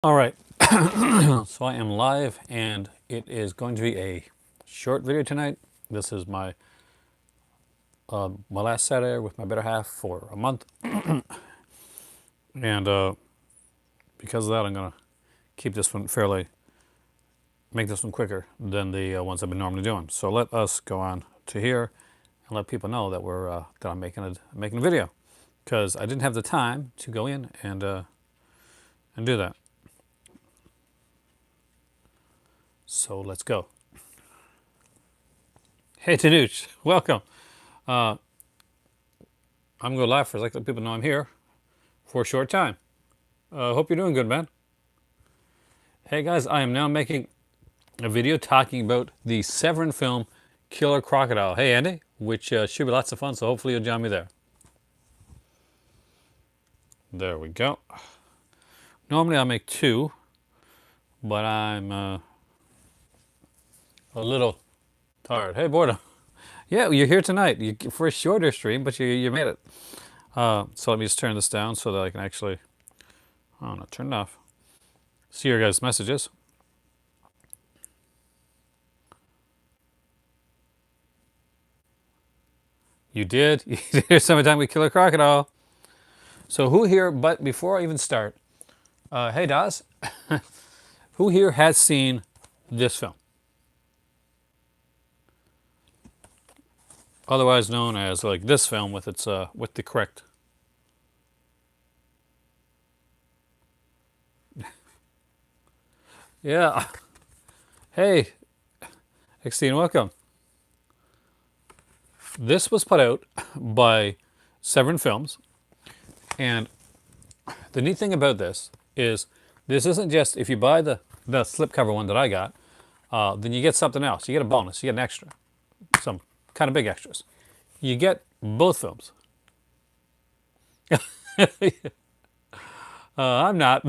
All right, so I am live and it is going to be a short video tonight. This is my last Saturday with my better half for a month. And because of that, I'm going to keep this one make this one quicker than the ones I've been normally doing. So let us go on to here and let people know that that I'm making a video, because I didn't have the time to go in and do that. So let's go. Hey Tanuch, welcome. I'm gonna go live for a second, let people know I'm here for a short time. Hope you're doing good, man. Hey guys, I am now making a video talking about the Severin film Killer Crocodile. Hey Andy, which should be lots of fun, so hopefully you'll join me there. There we go. Normally I make two, but I'm a little tired. Hey Boredom. Yeah, you're here tonight for a shorter stream, but you made it. So let me just turn this down so that I can actually, oh no, turn it off. See your guys' messages. You did. You did summertime with Killer Crocodile. So who here, but before I even start, hey Daz, who here has seen this film? Otherwise known as like this film with its with the correct. Yeah. Hey, Extine, welcome. This was put out by Severin Films, and the neat thing about this is this isn't just if you buy the slipcover one that I got, then you get something else. You get a bonus. You get an extra, some kind of big extras. You get both films. I'm not.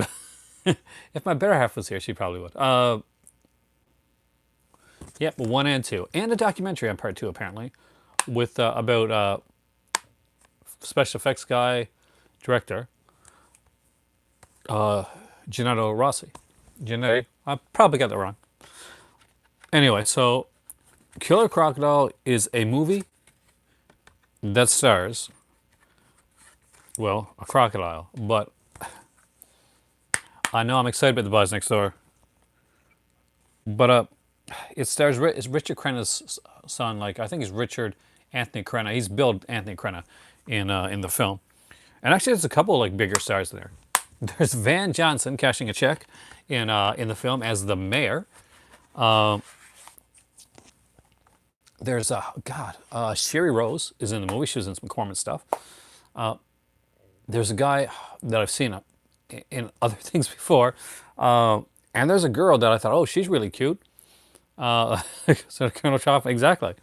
If my better half was here, she probably would. Yep, one and two, and a documentary on part two apparently, with about special effects guy, director, Gennaro Rossi. Gennaro, I probably got that wrong. Anyway, so Killer Crocodile is a movie that stars, well, a crocodile, but I know I'm excited about The Boys Next Door. But it stars it's Richard Crenna's son. Like I think he's Richard Anthony Crenna. He's billed Anthony Crenna in the film, and actually there's a couple of like bigger stars there. There's Van Johnson cashing a check in the film as the mayor. There's Sherry Rose is in the movie. She was in some Corman stuff. There's a guy that I've seen in other things before, and there's a girl that I thought, oh, she's really cute. So Colonel Chop, exactly.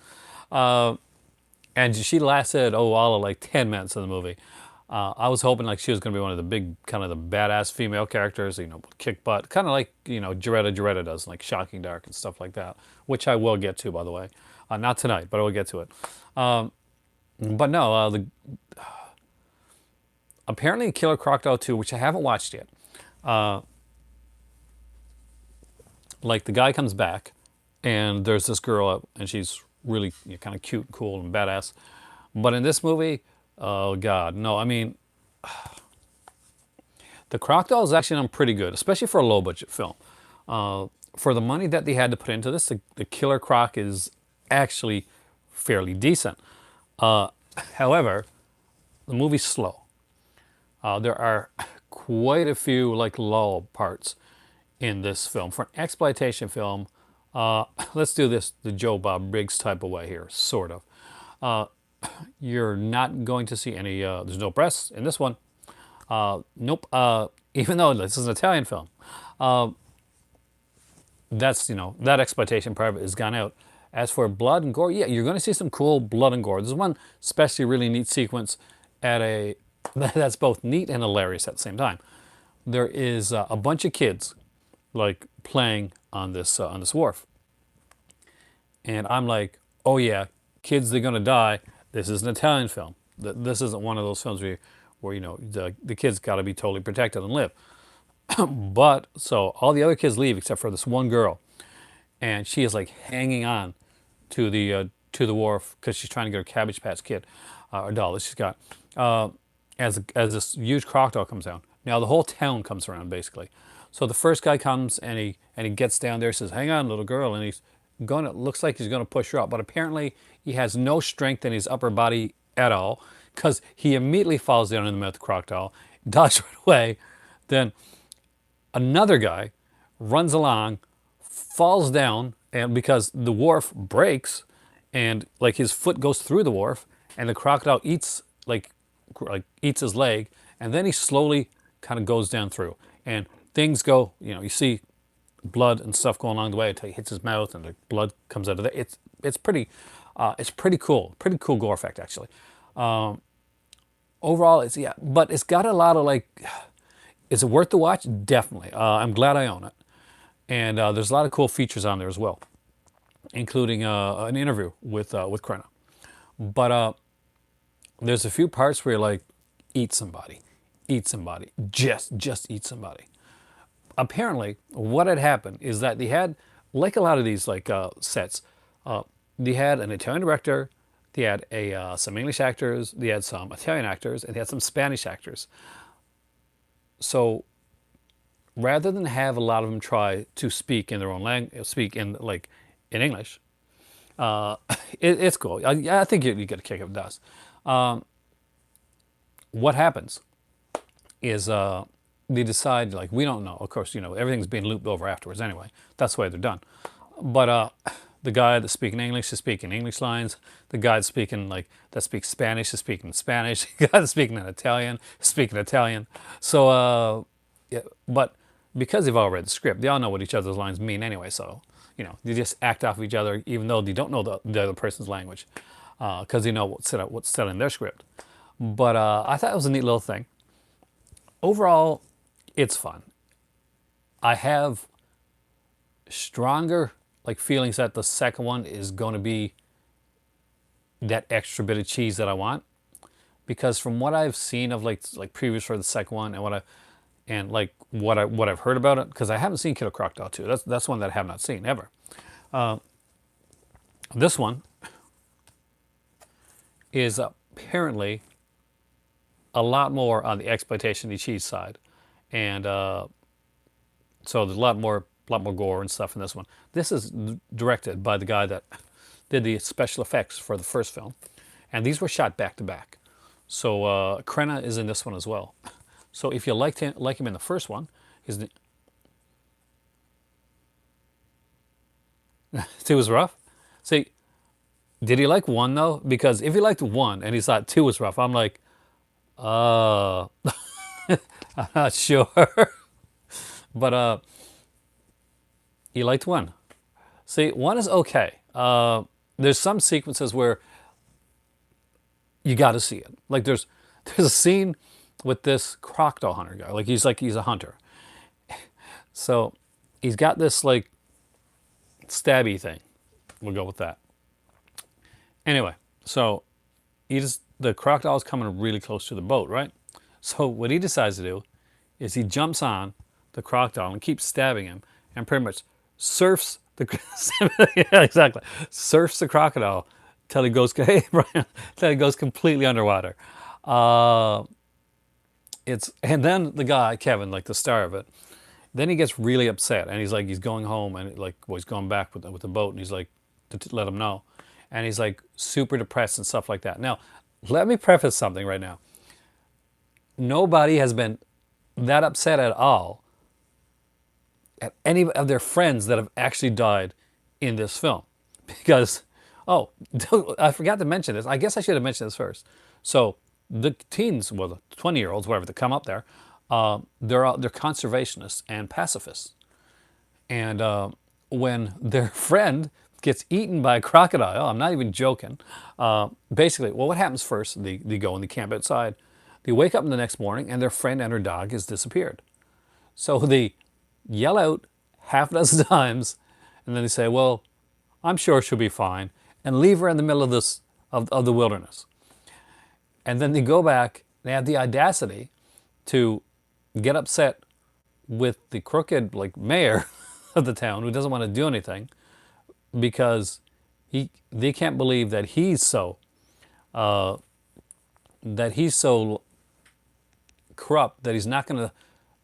And she lasted all of like 10 minutes of the movie. I was hoping like she was going to be one of the big kind of the badass female characters, kick butt, kind of like Jaretta does, like Shocking Dark and stuff like that, which I will get to, by the way. Not tonight, but I will get to it. But no, apparently Killer Crocodile 2, which I haven't watched yet. Like the guy comes back, and there's this girl, and she's really kind of cute, cool, and badass. But in this movie, oh God, no. I mean, the Crocodile is actually done pretty good, especially for a low-budget film. For the money that they had to put into this, the Killer Croc is actually fairly decent. However, the movie's slow. There are quite a few like lull parts in this film. For an exploitation film, let's do this the Joe Bob Briggs type of way here, sort of. You're not going to see any, there's no breasts in this one. Nope. Even though this is an Italian film. That's, that exploitation part of it has gone out. As for blood and gore, yeah, you're going to see some cool blood and gore. There's one especially really neat sequence that's both neat and hilarious at the same time. There is a bunch of kids like playing on this wharf, and I'm like, oh yeah, kids, they're gonna die. This is an Italian film. This isn't one of those films where the kids got to be totally protected and live. But so all the other kids leave except for this one girl, and she is like hanging on to the wharf because she's trying to get her Cabbage Patch Kid, or doll that she's got. Uh, as this huge crocodile comes down. Now the whole town comes around basically. So the first guy comes and he gets down there, says, "Hang on, little girl," and he's going. Looks like he's going to push her up, but apparently he has no strength in his upper body at all because he immediately falls down in the mouth of the crocodile, dies right away. Then another guy runs along, falls down, and because the wharf breaks, and like his foot goes through the wharf, and the crocodile eats like eats his leg, and then he slowly kind of goes down through, and things go. You see blood and stuff going along the way until he hits his mouth, and the blood comes out of there. It's pretty cool gore effect actually. Overall, it's yeah, but it's got a lot of like. Is it worth the watch? Definitely. I'm glad I own it. And there's a lot of cool features on there as well, including an interview with Krenna. But there's a few parts where you're like, eat somebody, just eat somebody. Apparently, what had happened is that they had, like a lot of these like sets, they had an Italian director, they had some English actors, they had some Italian actors, and they had some Spanish actors. So rather than have a lot of them try to speak in their own language, speak in like in English, it's cool. I think you get a kick if it does. What happens is they decide like we don't know. Of course, everything's being looped over afterwards anyway. That's the way they're done. But the guy that's speaking English is speaking English lines. The guy that's speaking that speaks Spanish is speaking Spanish. The guy that's speaking in Italian is speaking Italian. So yeah, but because they've all read the script, they all know what each other's lines mean anyway. So they just act off of each other, even though they don't know the other person's language, because they know what's said in their script. But I thought it was a neat little thing. Overall, it's fun. I have stronger like feelings that the second one is going to be that extra bit of cheese that I want, because from what I've seen of like previews for the second one and what I've heard about it, because I haven't seen Killer Crocodile 2. That's one that I have not seen ever. This one is apparently a lot more on the exploitation of the cheese side, and so there's a lot more gore and stuff in this one. This is directed by the guy that did the special effects for the first film, and these were shot back to back. So Krenna is in this one as well. So if you liked him in the first one, two was rough. See, did he like one though? Because if he liked one and he thought two was rough, I'm like, I'm not sure. But he liked one. See, one is okay. There's some sequences where you got to see it. Like there's a scene with this crocodile hunter guy. He's a hunter. So he's got this like stabby thing. We'll go with that. Anyway, so the crocodile is coming really close to the boat, right? So what he decides to do is he jumps on the crocodile and keeps stabbing him, and pretty much surfs the yeah, exactly, surfs the crocodile till he goes hey Brian, till he goes completely underwater. And then the guy Kevin, like the star of it, then he gets really upset and he's going home and he's going back with the boat, and he's like to let him know, and he's like super depressed and stuff like that. Now, let me preface something right now. Nobody has been that upset at all at any of their friends that have actually died in this film. Because, oh, I forgot to mention this. I guess I should have mentioned this first. So the teens, well, the 20-year-olds, whatever, that come up there, they're conservationists and pacifists. And when their friend gets eaten by a crocodile, I'm not even joking, basically, well, what happens first? They go and they camp outside. They wake up the next morning and their friend and her dog has disappeared. So they yell out half a dozen times, and then they say, well, I'm sure she'll be fine, and leave her in the middle of the wilderness. And then they go back, they have the audacity to get upset with the crooked like mayor of the town who doesn't want to do anything because they can't believe that he's so corrupt that he's not going to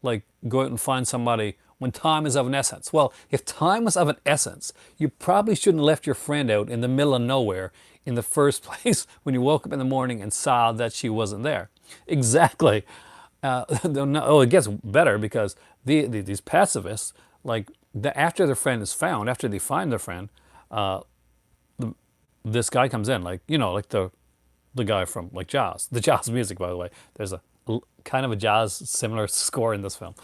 like go out and find somebody when time is of an essence. Well, if time was of an essence, you probably shouldn't have left your friend out in the middle of nowhere in the first place when you woke up in the morning and saw that she wasn't there. Exactly. No, it gets better because these pacifists, like after their friend is found, after they find their friend, this guy comes in, like like the guy from like Jaws, the Jaws music, by the way. There's a kind of a Jaws similar score in this film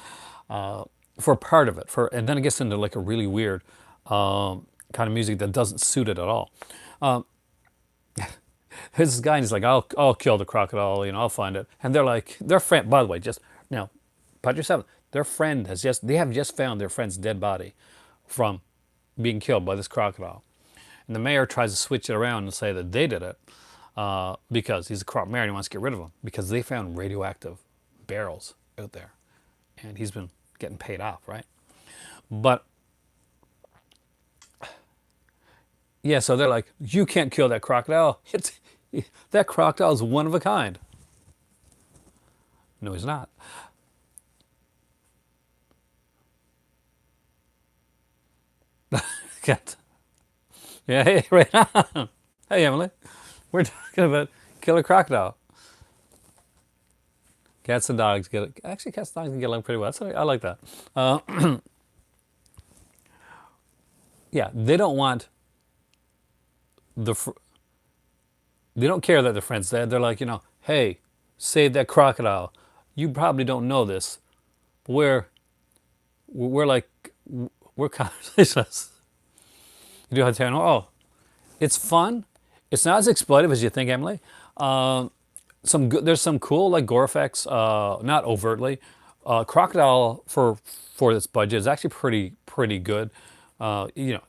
for part of it. And then it gets into like a really weird kind of music that doesn't suit it at all. There's this guy and he's like, I'll kill the crocodile, I'll find it. And they're like, their friend, by the way, just now, part yourself, their friend they have just found their friend's dead body from being killed by this crocodile. And the mayor tries to switch it around and say that they did it because he's a corrupt mayor and he wants to get rid of them because they found radioactive barrels out there. And he's been getting paid off, right? But yeah, so they're like, you can't kill that crocodile. That crocodile is one of a kind. No, he's not. Yeah, hey, right on. Hey, Emily. We're talking about killer crocodile. Cats and dogs actually, cats and dogs can get along pretty well. I like that. Yeah, they don't want they don't care that their friend's dead. They're like, hey, save that crocodile. You probably don't know this, but we're conversationalists. You do have to know. Oh, it's fun. It's not as exploitive as you think, Emily. There's some cool like gore effects. Not overtly. Crocodile for its budget is actually pretty good. You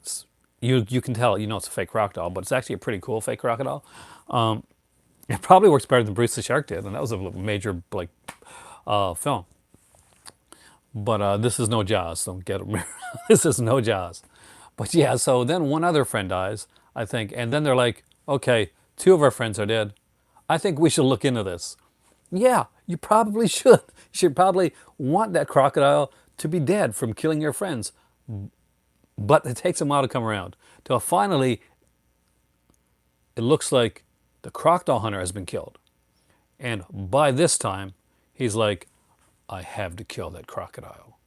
can tell it's a fake crocodile, but it's actually a pretty cool fake crocodile. It probably works better than Bruce the Shark did, and that was a major like film. But this is no Jaws. Don't get it. This is no Jaws. But yeah, so then one other friend dies, I think, and then they're like, okay, 2 of our friends are dead. I think we should look into this. Yeah, you probably should. You should probably want that crocodile to be dead from killing your friends. But it takes a while to come around. Till finally, it looks like the crocodile hunter has been killed. And by this time, he's like, I have to kill that crocodile.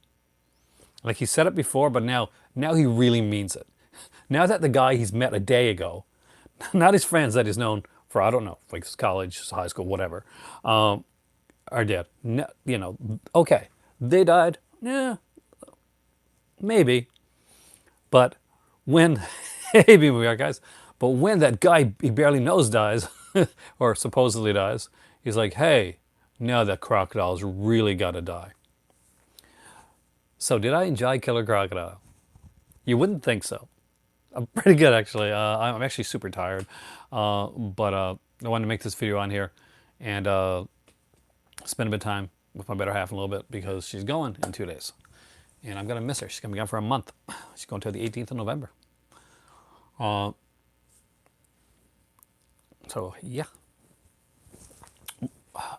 Like he said it before, but now he really means it. Now that the guy he's met a day ago, not his friends that he's known for, I don't know, like college, high school, whatever, are dead. No, okay, they died. Yeah, maybe. But when, maybe we are guys, but when that guy he barely knows dies, or supposedly dies, he's like, hey, now that crocodile's really got to die. So did I enjoy Killer Crocodile? You wouldn't think so. I'm pretty good, actually. I'm actually super tired. But I wanted to make this video on here and spend a bit of time with my better half a little bit because she's going in 2 days. And I'm going to miss her. She's going to be gone for a month. She's going until the 18th of November. So, yeah.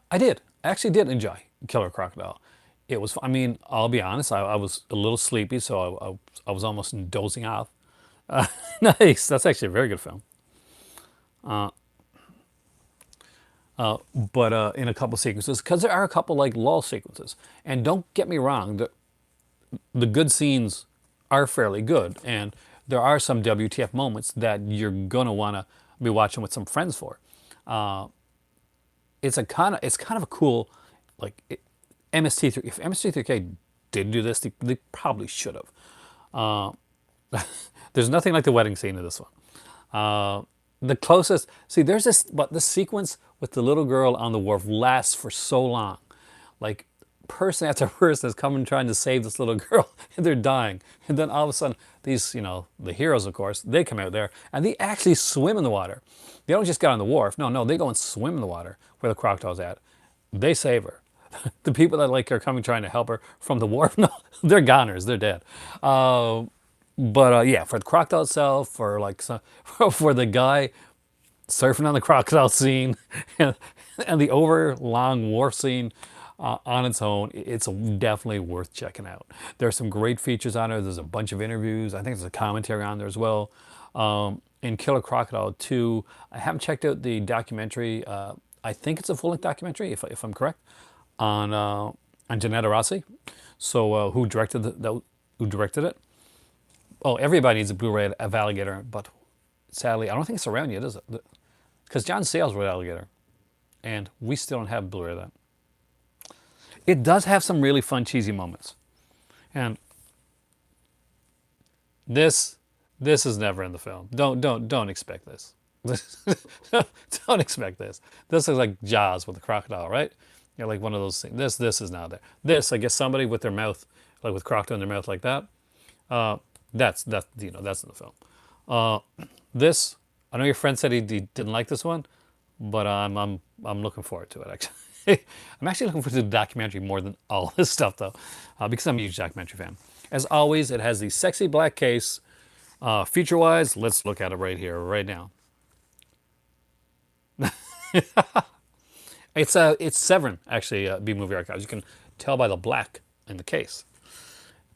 I actually did enjoy Killer Crocodile. It was, I'll be honest, I was a little sleepy, so I was almost dozing off. Nice, that's actually a very good film. But in a couple sequences, because there are a couple like lull sequences. And don't get me wrong, the good scenes are fairly good, and there are some WTF moments that you're gonna want to be watching with some friends for. It's kind of a cool, like MST3. If MST3K did do this, they probably should have. There's nothing like the wedding scene in this one. The closest, see, there's this sequence with the little girl on the wharf lasts for so long, like person after person is coming trying to save this little girl and they're dying, and then all of a sudden these the heroes, of course, they come out there and they actually swim in the water. They don't just get on the wharf. No, they go and swim in the water where the crocodile's at. They save her. the people that like are coming trying to help her from the wharf, no, they're goners, they're dead. But yeah, for the crocodile itself, for like some, for the guy surfing on the crocodile scene, and the over long wharf scene on its own, it's definitely worth checking out. There are some great features on there. There's a bunch of interviews. I think there's a commentary on there as well. In Killer Crocodile 2, I haven't checked out the documentary. I think it's a full-length documentary, if I'm correct, on Janetta Rossi. So who directed who directed it? Oh, everybody needs a Blu-ray of Alligator, but sadly, I don't think it's around yet, is it? Because John Sayles wrote Alligator, and we still don't have Blu-ray of that. It does have some really fun, cheesy moments, and this is never in the film. Don't expect this. Don't expect this. This is like Jaws with a crocodile, right? You're like one of those things. This is not there. This, I guess, somebody with their mouth, like with crocodile in their mouth like that. That's you know, that's in the film. This, I know your friend said he didn't like this one, but I'm looking forward to it actually. I'm actually looking forward to the documentary more than all this stuff though, because I'm a huge documentary fan. As always, it has the sexy black case. Feature-wise, let's look at it right here, right now. It's Severin actually, B Movie Archives. You can tell by the black in the case.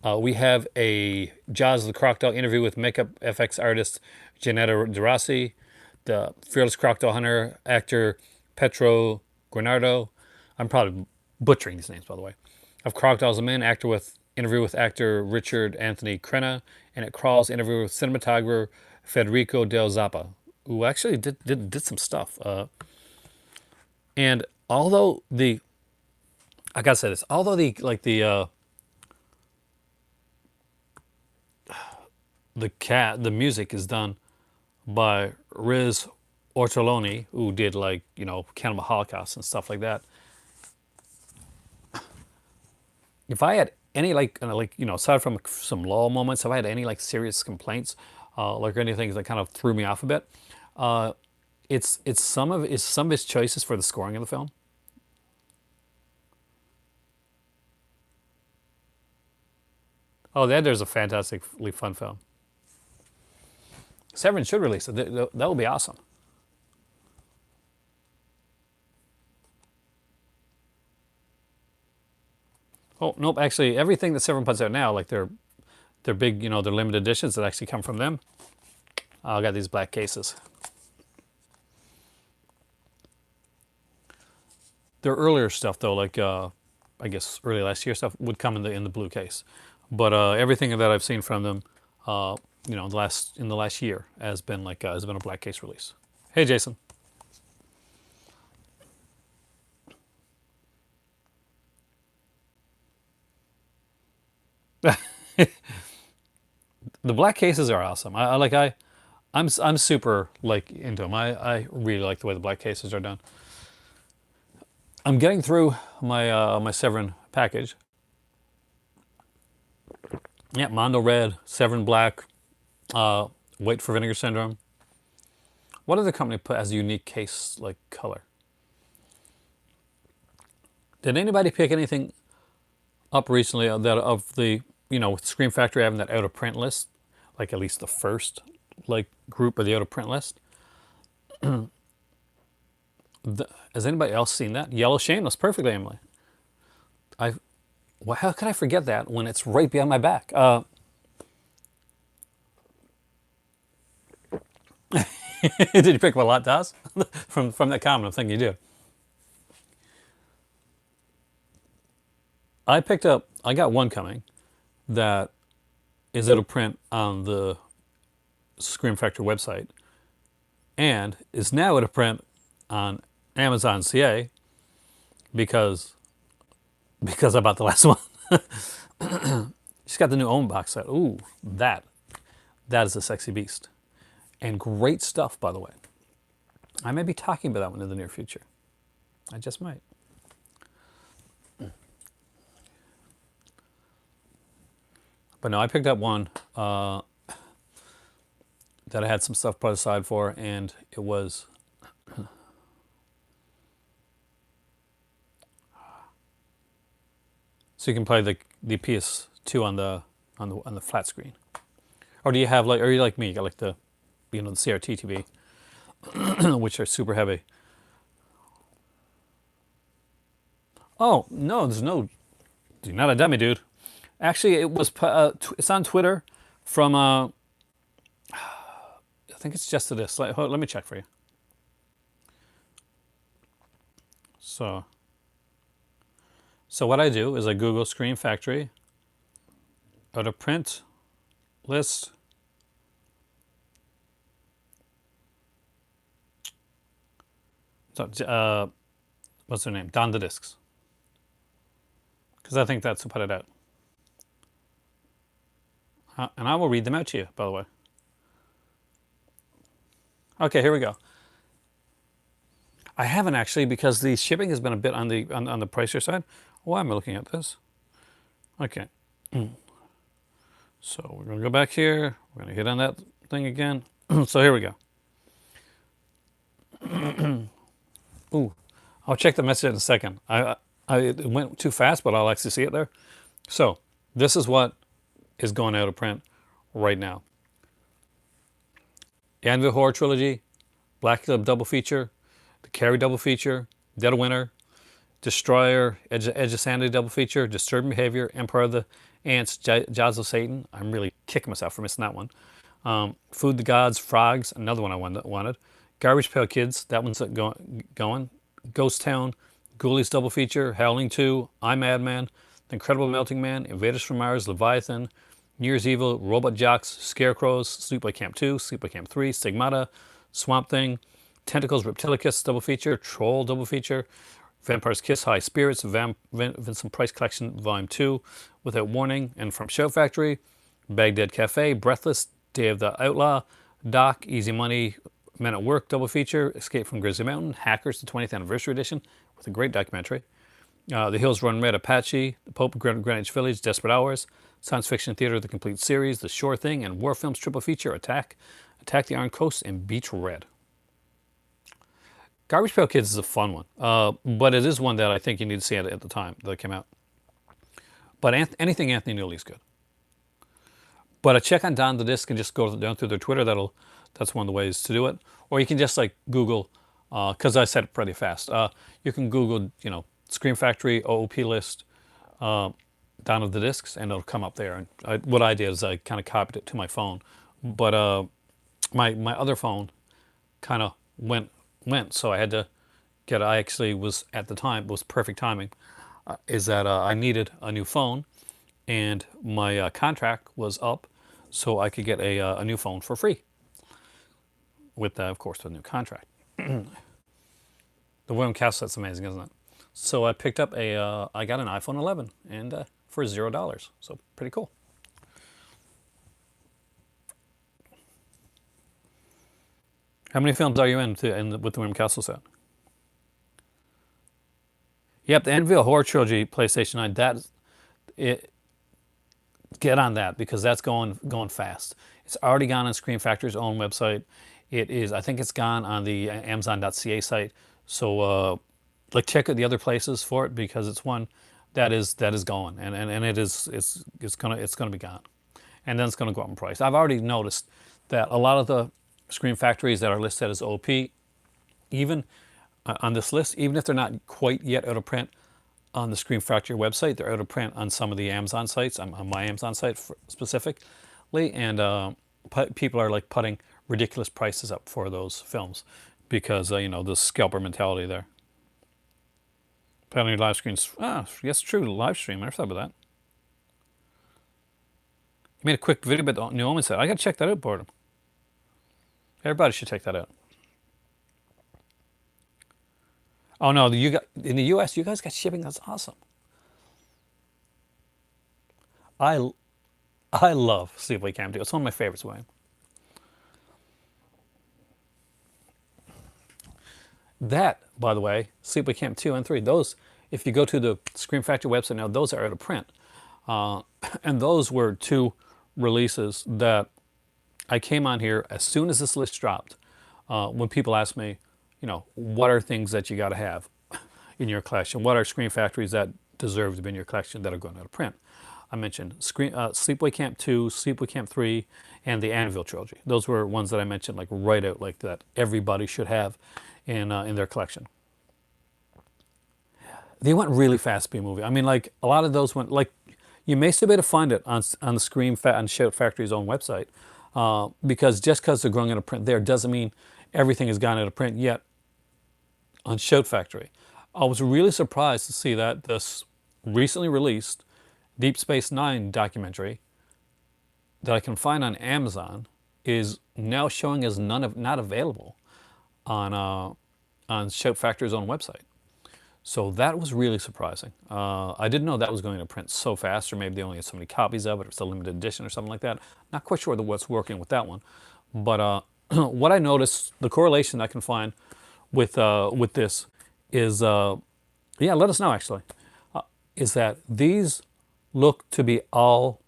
We have a Jaws of the Crocodile interview with makeup FX artist Janetta Rossi, the fearless crocodile hunter actor Petro Guarnardo. I'm probably butchering these names, by the way. Of Crocodiles and Men, interview with actor Richard Anthony Crenna, and at Crawl's interview with cinematographer Federico Del Zappa, who actually did some stuff. And although I gotta say this, although the music is done by Riz Ortolani, who did like, you know, Cannibal Holocaust and stuff like that. If I had any like you know, aside from some lull moments, if I had any like serious complaints, like anything that kind of threw me off a bit, it's some of his choices for the scoring of the film. Oh, there's a fantastically fun film. Severin should release it. That would be awesome. Oh, nope. Actually, everything that Severin puts out now, like their big, you know, their limited editions that actually come from them, I got these black cases. Their earlier stuff, though, like I guess early last year stuff, would come in the blue case. But everything that I've seen from them, you know, in the last year has been a black case release. Hey, Jason. The black cases are awesome. I'm super like into them. I really like the way the black cases are done. I'm getting through my Severin package. Yeah, Mondo Red, Severin Black, Wait for Vinegar Syndrome. What other company has a unique case like color? Did anybody pick anything up recently that of the, you know, with Scream Factory having that out of print list, like at least the first like group of the out of print list? Has anybody else seen that? Yellow Shameless, perfectly, Emily. Well, how can I forget that when it's right behind my back? Did you pick up a lot, Daz? from that comment, I'm thinking you did. I got one coming that is out of print on the Scream Factory website and is now out of print on Amazon CA because I bought the last one. She's got the new Own box set. Ooh, that is a sexy beast. And great stuff, by the way. I may be talking about that one in the near future. I just might. But no, I picked up one that I had some stuff put aside for, and it was So you can play the PS2 on the flat screen. Or do you have like, or are you like me? You got like the CRT TV, which are super heavy. Oh no, there's no. You're not a dummy, dude. Actually, it's on Twitter from I think it's just this. Let me check for you. So what I do is I Google Screen Factory, out of print list. So, what's their name? Don the Discs. Because I think that's who put it out. And I will read them out to you, by the way. Okay, here we go. I haven't actually, because the shipping has been a bit on the pricier side. Why am I looking at this? Okay. So we're going to go back here. We're going to hit on that thing again. So here we go. Ooh, I'll check the message in a second. It went too fast, but I'll actually see it there. So this is what is going out of print right now. Anvil Horror Trilogy, Black Club double feature, the Carrie double feature, Dead of Winter, Destroyer, Edge of Sanity double feature, Disturbing Behavior, Empire of the Ants, Jaws of Satan. I'm really kicking myself for missing that one. Food the Gods, Frogs, another one I wanted. Garbage Pail Kids, that one's going. Ghost Town, Ghoulies double feature, Howling 2, I Madman, The Incredible Melting Man, Invaders from Mars, Leviathan, New Year's Evil, Robot Jocks, Scarecrows, Sleepaway Camp 2, Sleepaway Camp 3, Stigmata, Swamp Thing, Tentacles, Reptilicus double feature, Troll double feature, Vampire's Kiss, High Spirits, Vincent Price Collection Volume 2, Without Warning, and from Shout Factory, Baghdad Cafe, Breathless, Day of the Outlaw, Doc, Easy Money, Men at Work double feature, Escape from Grizzly Mountain, Hackers, the 20th Anniversary Edition, with a great documentary. The Hills Run Red, Apache, The Pope of Greenwich Village, Desperate Hours, Science Fiction Theater, The Complete Series, The Shore Thing, and War Films triple feature, Attack the Iron Coast, and Beach Red. Garbage Pail Kids is a fun one, but it is one that I think you need to see at the time that it came out. But anything Anthony Newley is good. But a check on Don the Disc and just go down through their Twitter. That's one of the ways to do it. Or you can just like Google, because I said it pretty fast. You can Google, Scream Factory, OOP list, Dawn of the Discs, and it'll come up there. And what I did is I kind of copied it to my phone, but my other phone kind of went. So I had to get. I actually was at the time. It was perfect timing. Is that I needed a new phone, and my contract was up, so I could get a new phone for free. With of course the new contract. The William Castle set's amazing, isn't it? So I picked up I got an iPhone 11 and for $0, so pretty cool. How many films are you in with the William Castle set? Yep, the Anvil Horror Trilogy PlayStation 9. Get on that because that's going fast. It's already gone on Screen Factory's own website. It is. I think it's gone on the Amazon.ca site. So check out the other places for it because it's one that is going and it's gonna be gone, and then it's gonna go up in price. I've already noticed that a lot of the Screen Factories that are listed as OP, even on this list, even if they're not quite yet out of print on the Screen Factory website, they're out of print on some of the Amazon sites, on my Amazon site specifically, and people are like putting ridiculous prices up for those films because the scalper mentality there. Put on your live screens. Yes, true, live stream. I never thought about that. You made a quick video about the New Omen set. I gotta check that out, Boredom. Everybody should check that out. Oh no, in the US, you guys got shipping. That's awesome. I love Sleepaway Camp 2. It's one of my favorites, William. That, by the way, Sleepaway Camp 2 and 3, those, if you go to the Scream Factory website now, those are out of print. And those were two releases that I came on here as soon as this list dropped. When people ask me, what are things that you got to have in your collection? What are Scream Factories that deserve to be in your collection that are going out of print. I mentioned Sleepaway Camp 2, Sleepaway Camp 3, and the Anvil trilogy. Those were ones that I mentioned like right out, like that everybody should have in their collection. They went really fast, B-movie. I mean, like a lot of those went like you may still be able to find it on the on Shout Factory's own website, because just because they're going out of print there doesn't mean everything has gone out of print yet on Shout Factory. I was really surprised to see that this recently released Deep Space Nine documentary that I can find on Amazon is now showing as not available on Shout Factory's own website. So that was really surprising. I didn't know that was going to print so fast, or maybe they only had so many copies of it, or it's a limited edition or something like that. Not quite sure what's working with that one. But what I noticed, the correlation I can find with this is, yeah, let us know actually, is that these look to be all,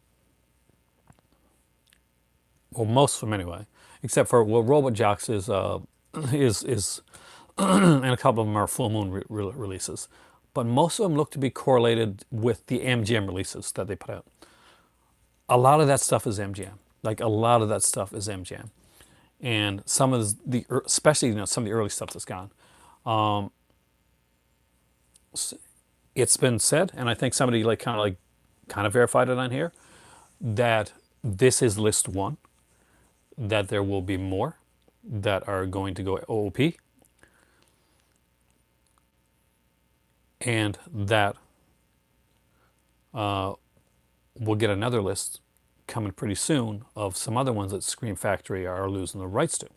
well, most of them anyway, except for, well, Robot Jocks is and a couple of them are full moon releases. But most of them look to be correlated with the MGM releases that they put out. A lot of that stuff is MGM. Like a lot of that stuff is MGM. And some of the, especially some of the early stuff that's gone. It's been said, and I think somebody kind of verified it on here, that this is list one, that there will be more that are going to go OOP, and that we'll get another list coming pretty soon of some other ones that Scream Factory are losing the rights to.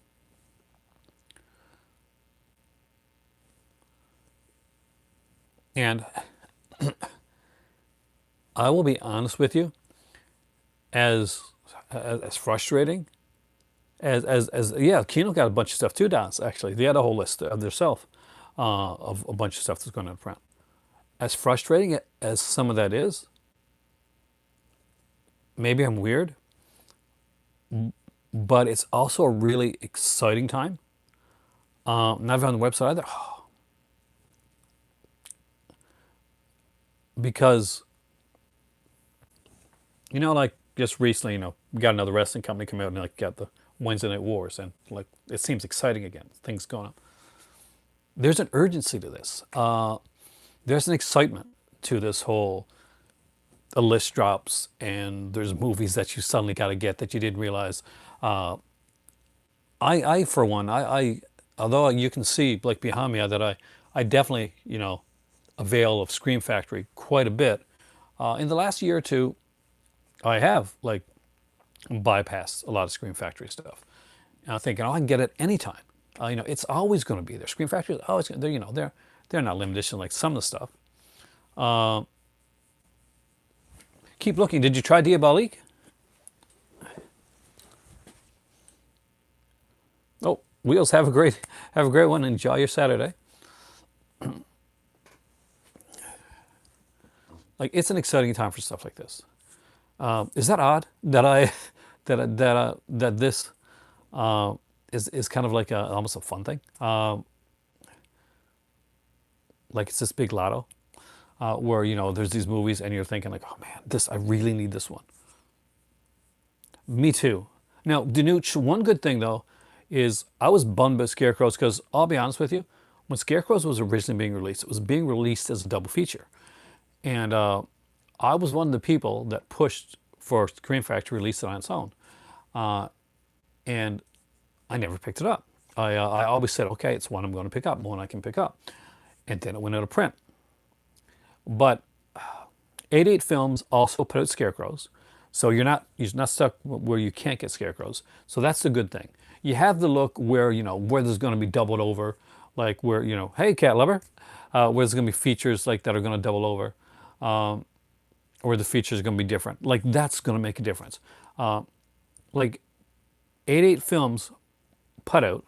And I will be honest with you, as frustrating as yeah, Kino got a bunch of stuff too, Dance, actually. They had a whole list of themselves of a bunch of stuff that's going to print. As frustrating as some of that is, maybe I'm weird, but it's also a really exciting time. Not on the website either. Because, like just recently, we got another wrestling company come out and like got the Wednesday Night Wars, and like it seems exciting again. Things going up. There's an urgency to this. There's an excitement to this whole, the list drops and there's movies that you suddenly got to get that you didn't realize. I for one, although you can see like behind me that I definitely, avail of Scream Factory quite a bit. In the last year or two, I have like bypassed a lot of Scream Factory stuff. And I'm thinking, I can get it anytime. It's always going to be there. Scream Factory is always, they're not limited edition like some of the stuff. Keep looking. Did you try Diabolique? Oh, Wheels, have a great one. Enjoy your Saturday. Like, it's an exciting time for stuff like this. Is that odd that that this is kind of like almost a fun thing? Like it's this big lotto where there's these movies and you're thinking like, oh man, I really need this one. Me too. Now, Danuch, one good thing though is I was bummed about Scarecrows because I'll be honest with you, when Scarecrows was originally being released, it was being released as a double feature. And I was one of the people that pushed for Scream Factory to release it on its own. And I never picked it up. I always said, okay, it's one I'm going to pick up, one I can pick up. And then it went out of print. But 88 Films also put out Scarecrows. So you're not stuck where you can't get Scarecrows. So that's the good thing. You have the look where, where there's going to be doubled over, like where, hey, cat lover, where there's going to be features like that are going to double over. Or the features are going to be different. Like that's going to make a difference. Like 88 Films put out.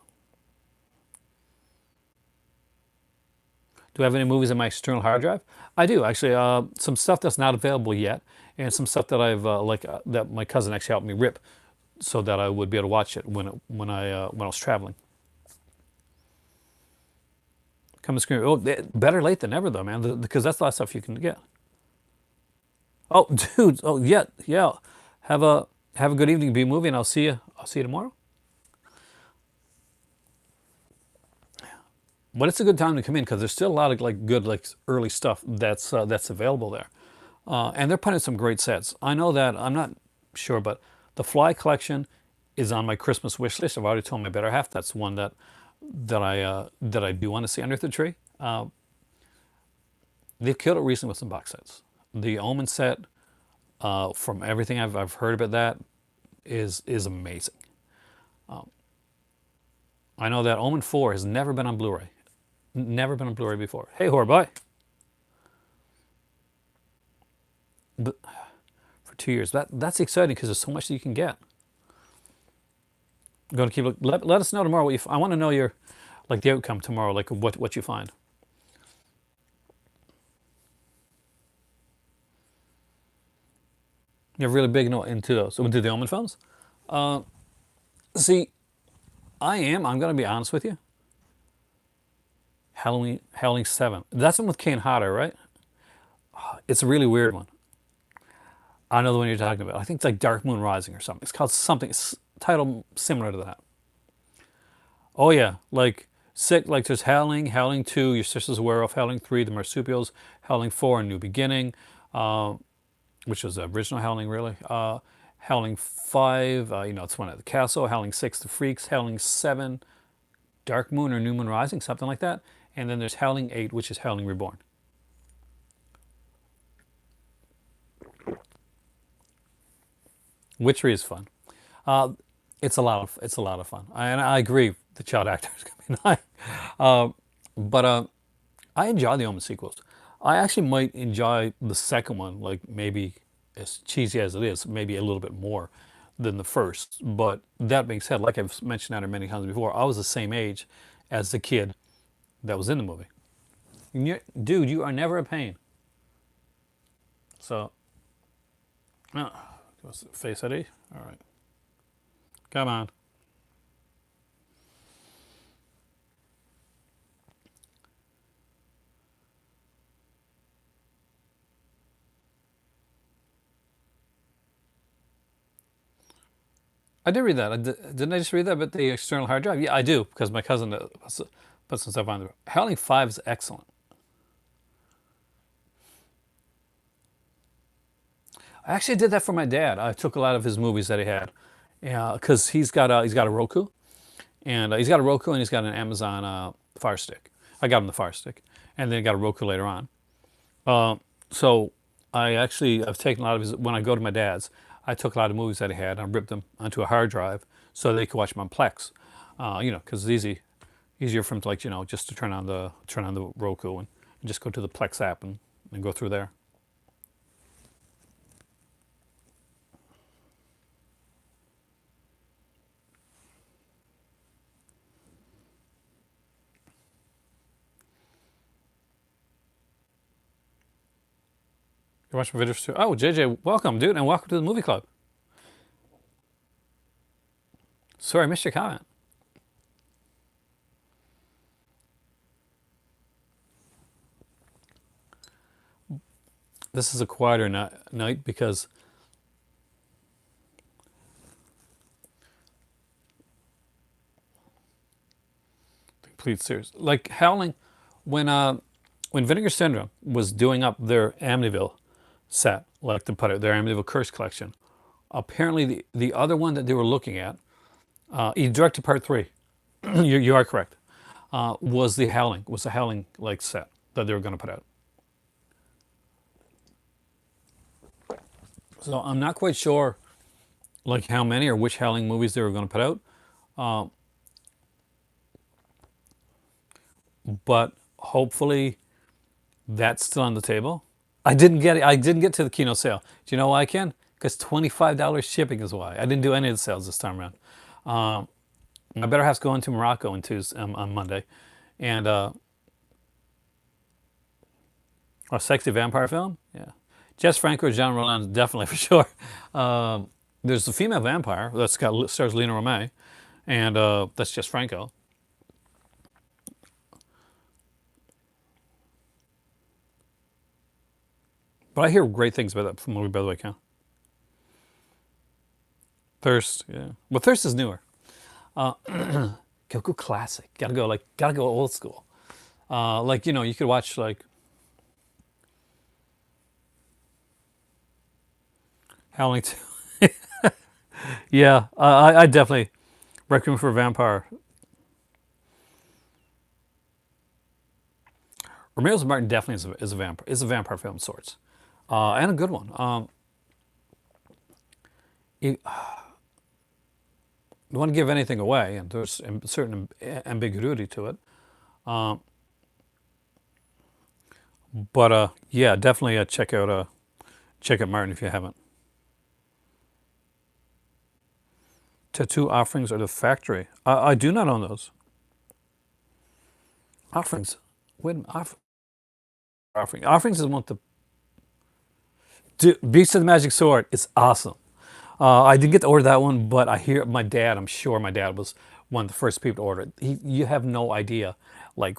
Do I have any movies on my external hard drive? I do actually. Some stuff that's not available yet, and some stuff that I've that my cousin actually helped me rip, so that I would be able to watch it when I was traveling. Come to Scream. Oh, better late than never though, man, because that's a lot of stuff you can get. Oh, dude. Oh, yeah, yeah. Have a have a good evening. Be a movie, and I'll see you. I'll see you tomorrow. But it's a good time to come in because there's still a lot of like good like early stuff that's available there, and they're putting some great sets. I know that I'm not sure, but the Fly collection is on my Christmas wish list. I've already told my better half that's one that I do want to see under the tree. They've killed it recently with some box sets. The Omen set, from everything I've heard about that, is amazing. I know that Omen 4 has never been on Blu-ray. Never been on Blu-ray before. Hey, horror boy. But for 2 years, that's exciting because there's so much that you can get. I'm going to keep look. Let us know tomorrow what you. I want to know your, like the outcome tomorrow, like what you find. You're really big into those, into the Omen films. See, I am. I'm going to be honest with you. Howling 7. That's the one with Kane Hodder, right? It's a really weird one. I know the one you're talking about. I think it's like Dark Moon Rising or something. It's called something title similar to that. Oh yeah, like sick. Like there's Howling, Howling 2, Your Sister's a Werewolf, Howling 3, The Marsupials, Howling 4, A New Beginning, which was the original Howling really. Howling 5, it's one at the castle. Howling 6, The Freaks. Howling 7, Dark Moon or New Moon Rising, something like that. And then there's Howling 8, which is Howling Reborn. Witchery is fun. Uh, it's a lot of fun, and I agree. The child actor is going to be nice, but I enjoy the Omen sequels. I actually might enjoy the second one, like maybe as cheesy as it is, maybe a little bit more than the first. But that being said, like I've mentioned that many times before, I was the same age as the kid that was in the movie. Dude, you are never a pain. So, uh, Face ID. All right, come on. I did read that. Didn't I just read that about the external hard drive? Yeah, I do because my cousin put some stuff on there. Howling 5 is excellent. I actually did that for my dad. I took a lot of his movies that he had, yeah, because he's got a Roku, and he's got a Roku and he's got an Amazon Fire Stick. I got him the Fire Stick, and then he got a Roku later on. So I've taken a lot of his when I go to my dad's. I took a lot of movies that he had and I ripped them onto a hard drive so they could watch them on Plex. Because it's easier for them to just to turn on the Roku and just go to the Plex app and go through there. You watch my videos too. Oh, JJ, welcome, dude, and welcome to the movie club. Sorry, I missed your comment. This is a quieter night because the complete series, like Howling, when Vinegar Syndrome was doing up their Amityville set, like to put it, their Amityville Curse collection. Apparently, the other one that they were looking at, he directed part three. You are correct. Was the Howling like set that they were going to put out. So I'm not quite sure like how many or which Howling movies they were going to put out, but hopefully that's still on the table. I didn't get to the Kino sale. Do you know why, Ken? Because $25 shipping is why. I didn't do any of the sales this time around. My better half's going to Morocco on Monday, and a sexy vampire film. Yeah, Jess Franco, John Roland, definitely for sure. There's the female vampire that's got stars Lena Romay, and that's Jess Franco. But I hear great things about that movie, by the way, Ken. Thirst, yeah. Well, Thirst is newer. Go classic. Gotta go old school. Like, you could watch like Howling 2. Yeah, I definitely recommend for a vampire. Ramirez Martin definitely is a vampire film of sorts, and a good one. You don't want to give anything away, and there's a certain ambiguity to it. But yeah, definitely check out Martin if you haven't. Tattoo Offerings or The Factory. I do not own those. Offerings. Wait, Offerings is one of the Beast of the Magic Sword. It's awesome. I didn't get to order that one, but I hear my dad. I'm sure my dad was one of the first people to order it. You have no idea, like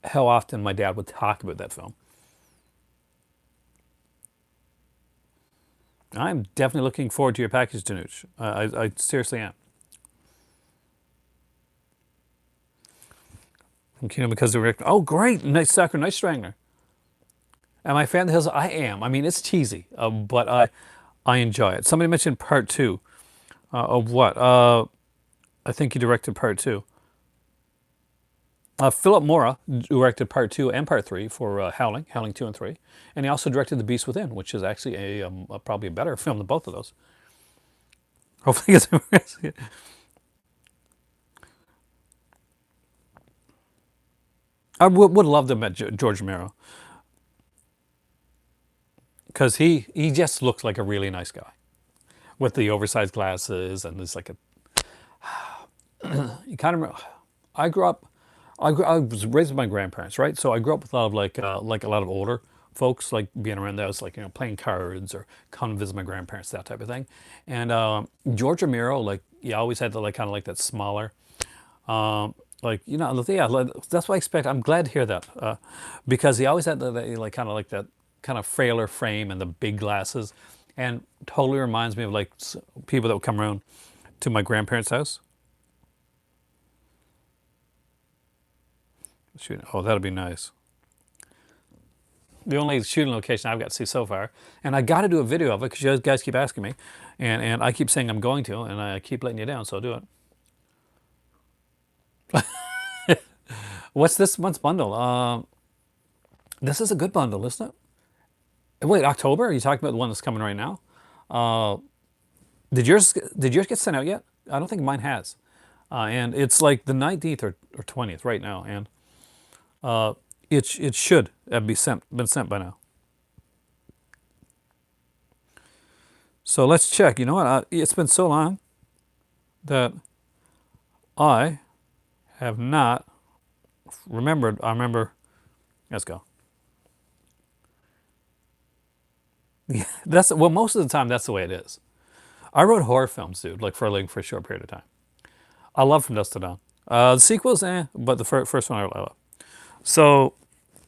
how often my dad would talk about that film. I'm definitely looking forward to your package, Danuch. I seriously am. From Kingdom because the director. Oh, great! Nice Sucker, Night Strangler. Am I a fan of the Hills? I am. I mean, it's cheesy, but I enjoy it. Somebody mentioned part two of what? I think he directed part two. Philip Mora directed part two and part three for Howling 2 and 3. And he also directed The Beast Within, which is actually probably a better film than both of those. Hopefully, it's I would love to have met George Romero because he just looks like a really nice guy with the oversized glasses and there's like a. You kind of. I grew up. I was raised with my grandparents, right? So I grew up with a lot of like a lot of older folks, like being around the house, like playing cards or coming to visit my grandparents, that type of thing. And George Romero, like he always had the like kind of like that smaller, like yeah, that's what I expect. I'm glad to hear that because he always had like kind of like that kind of frailer frame and the big glasses, and totally reminds me of like people that would come around to my grandparents' house. Shooting. Oh, that'd be nice. The only shooting location I've got to see so far, and I got to do a video of it because you guys keep asking me, and I keep saying I'm going to, and I keep letting you down, so I'll do it. What's this month's bundle? This is a good bundle, isn't it? Wait, October? Are you talking about the one that's coming right now? Uh, did yours get sent out yet? I don't think mine has, and it's like the 19th or 20th right now, and it should have been sent by now. So let's check. You know what? It's been so long that I have not remembered. I remember. Let's go. Yeah, that's well. Most of the time, that's the way it is. I wrote horror films, dude, like for a short period of time. I love From Dusk to Dawn. The sequels, but the first one I love. So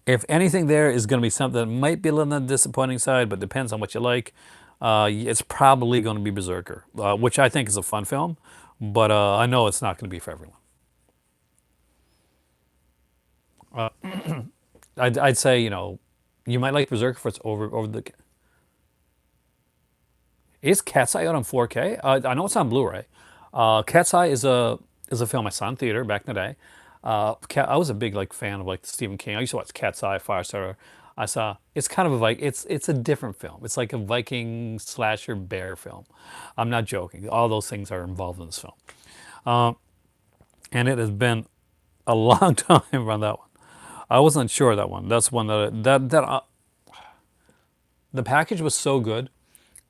if anything, there is going to be something that might be a little on the disappointing side, but depends on what you like. It's probably going to be Berserker, which I think is a fun film, but I know it's not going to be for everyone. Uh, I'd say you might like Berserker for its over the. Is Cat's Eye out on 4K? I know it's on Blu-ray. Cat's Eye is a film I saw in theater back in the day. I was a big like fan of like Stephen King. I used to watch Cat's Eye, Firestarter. I saw it's kind of a it's a different film. It's like a Viking slasher bear film. I'm not joking. All those things are involved in this film, and it has been a long time around that one. I wasn't sure of that one. That's one that the package was so good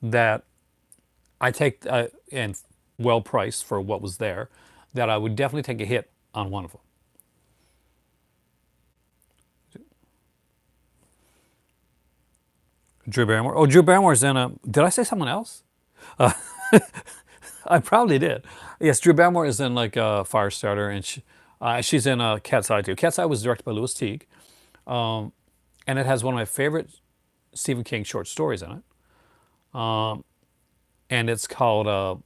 that I take and well priced for what was there that I would definitely take a hit on one of them. Drew Barrymore. Oh, Drew Barrymore's in a. Did I say someone else? Uh, I probably did. Yes, Drew Barrymore is in like Firestarter, and she's in Cat's Eye too. Cat's Eye was directed by Louis Teague, and it has one of my favorite Stephen King short stories in it, and it's called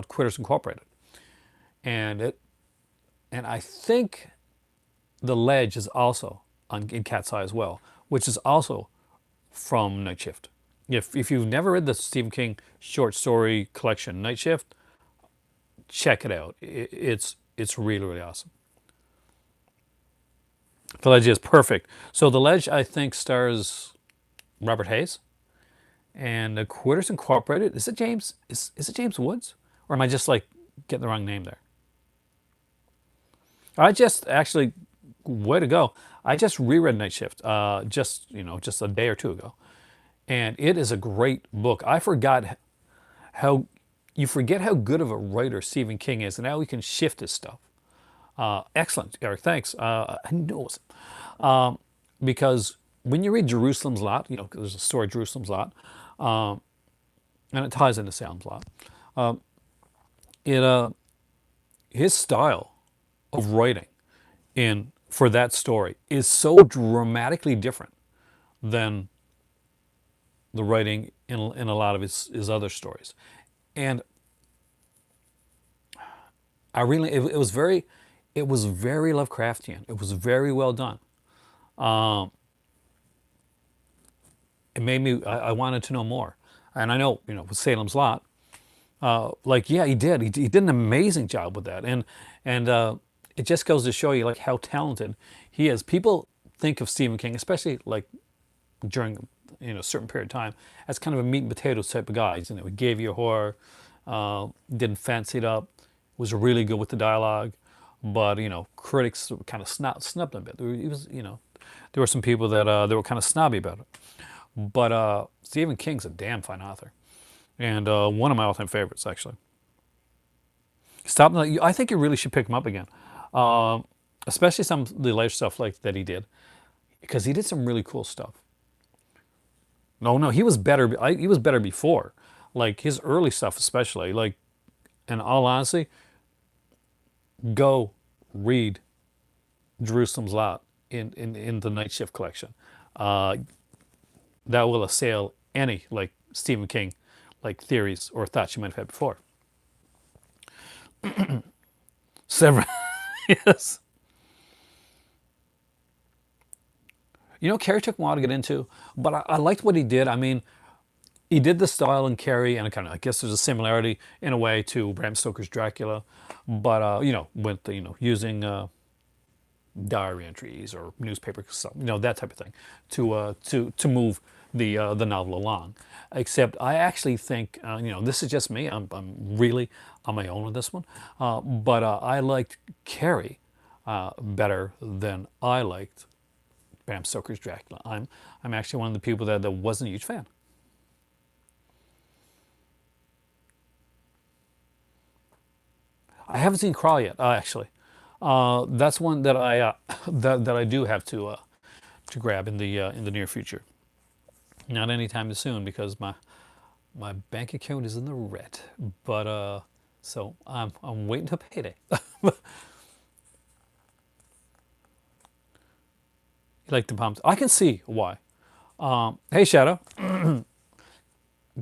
Critters Incorporated, and I think The Ledge is also in Cat's Eye as well, which is also from Night Shift. If you've never read the Stephen King short story collection Night Shift, check it out. It's really, really awesome. The Ledge is perfect. So The Ledge, I think, stars Robert Hayes, and the Critters Incorporated. Is it James? Is it James Woods, or am I just like getting the wrong name there? I just actually, way to go. I just reread Night Shift, just a day or two ago, and it is a great book. I forgot how you forget how good of a writer Stephen King is, and how he can shift his stuff. Excellent, Eric. Thanks. I knew it was, because when you read Jerusalem's Lot, there's a story Jerusalem's Lot, and it ties into Salem's Lot. It his style of writing in for that story is so dramatically different than the writing in a lot of his other stories, and I really it was very Lovecraftian. It was very well done. It made me I wanted to know more, and I know with Salem's Lot, yeah, he did an amazing job with that, and it just goes to show you like how talented he is. People think of Stephen King, especially like during a certain period of time, as kind of a meat and potatoes type of guy. He gave you horror, didn't fancy it up, was really good with the dialogue, but critics kind of snubbed him a bit. There were some people that were kind of snobby about it. But Stephen King's a damn fine author, and one of my all-time favorites actually. I think you really should pick him up again, especially some of the later stuff like that he did, because he did some really cool stuff. No, he was better. He was better before, like his early stuff, especially. Like, in all honesty, go read Jerusalem's Lot in the Night Shift collection. That will assail any like Stephen King like theories or thoughts you might have had before. Several, yes. Carrie took a while to get into, but I liked what he did. I mean, he did the style in Carrie, and I guess there's a similarity in a way to Bram Stoker's Dracula, but with using diary entries or newspaper stuff, that type of thing, to move the novel along. Except I actually think, this is just me. I'm really on my own with this one, but I liked Carrie better than I liked Bram Stoker's Dracula. I'm actually one of the people that wasn't a huge fan. I haven't seen Crawl yet, actually. That's one that I that I do have to grab in the near future. Not anytime soon, because my bank account is in the red. But so I'm waiting till payday. You like the pumps? I can see why. Hey, Shadow,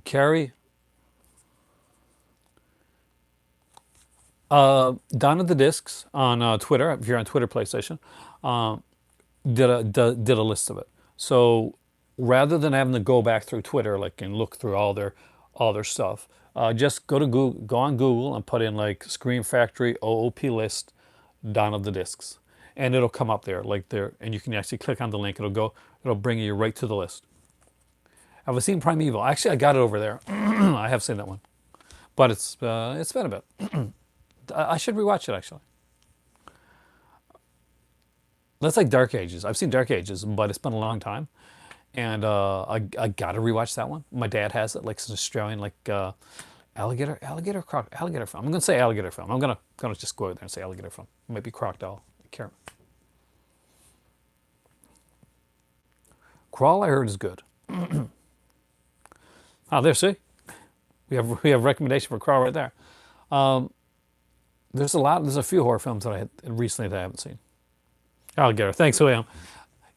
Carrie. Down at the Discs on Twitter, if you're on Twitter, PlayStation, did a list of it. So rather than having to go back through Twitter and look through all their stuff, just go to Google, go on Google and put in like Scream Factory OOP list Dawn of the Discs, and it'll come up there and you can actually click on the link. It'll bring you right to the list. Have I seen Primeval? Actually, I got it over there. I have seen that one, but it's been a bit. I should rewatch it actually. That's like Dark Ages. I've seen Dark Ages, but it's been a long time, and I gotta rewatch that one. My dad has it, like it's an Australian alligator croc, alligator film. I'm gonna say alligator film. I'm gonna just go out there and say alligator film. It might be Crocodile. I can't. Crawl, I heard, is good. Oh, there, see, we have recommendation for Crawl right there. There's a few horror films that I had recently that I haven't seen. Alligator, thanks, William.